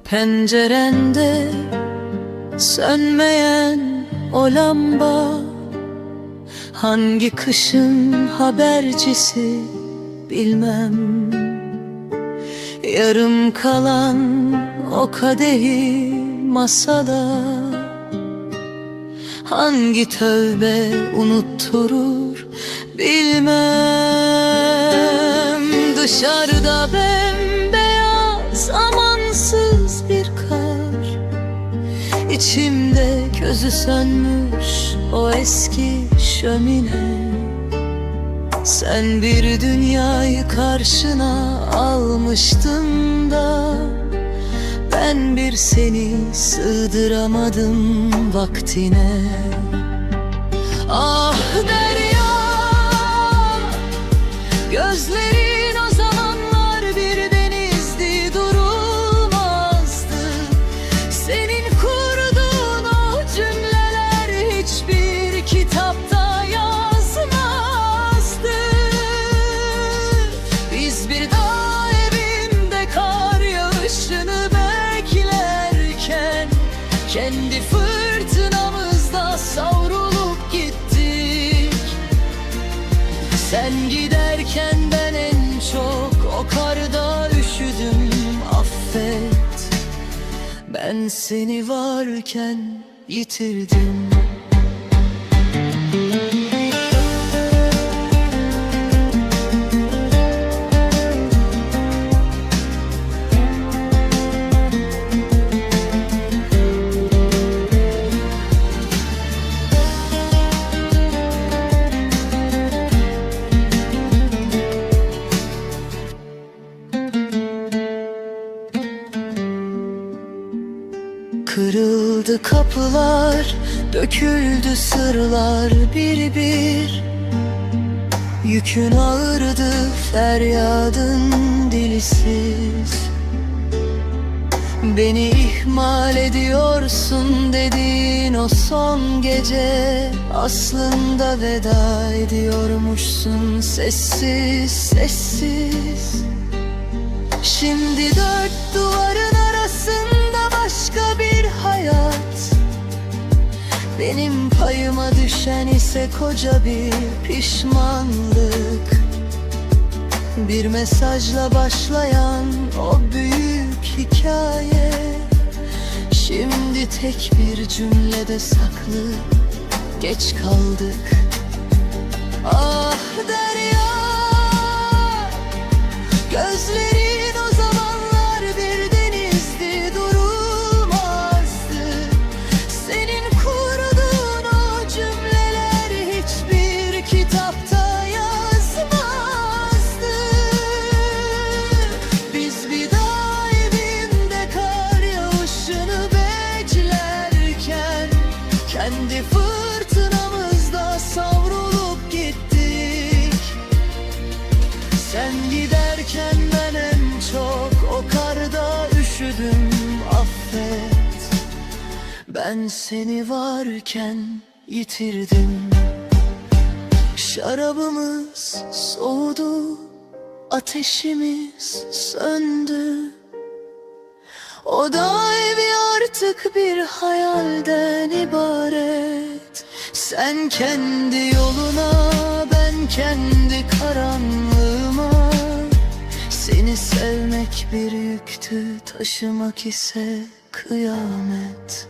Pencerende sönmeyen o lamba, hangi kışın habercisi bilmem. Yarım kalan o kadehi masada, hangi tövbe unutturur bilmem. Dışarıda bembeyaz amansız bir kar, İçimde közü sönmüş o eski şömine. Sen bir dünyayı karşına almıştın da, ben bir seni sığdıramadım vaktine. Ah derya, gözlerin o zamanlar bir denizdi, durulmazdı. Senin kurduğun o cümleler hiçbir kitapta yazmazdı. Biz bir dağ evinde kar yağışını beklerken, kendi fırtınamızda savrulup gittik. Sen giderken ben en çok o karda üşüdüm, affet. Ben seni varken yitirdim. Kırıldı kapılar, döküldü sırlar bir bir. Yükün ağırdı, feryadın dilsiz. Beni ihmal ediyorsun dediğin o son gece, aslında veda ediyormuşsun sessiz sessiz. Şimdi dört duvarın arasında başka bir hayat, benim payıma düşen ise koca bir pişmanlık. Bir mesajla başlayan o büyük hikaye, şimdi tek bir cümlede saklı, geç kaldık. Ah derya, gözlerin o zamanlar bir denizdi, durulmazdı. Senin kurduğun o cümleler hiçbir kitapta yazmazdı. Biz bir dağ evinde kar yağışını beklerken, kendi fırtınamızda savrulup gittik. Sen giderken ben en çok o karda üşüdüm, affet. Ben seni varken yitirdim. Şarabımız soğudu, ateşimiz söndü. O da evi artık bir hayalden ibaret. Sen kendi yoluna, ben kendi karanlığıma. Seni sevmek bir yüktü, taşımak ise kıyamet.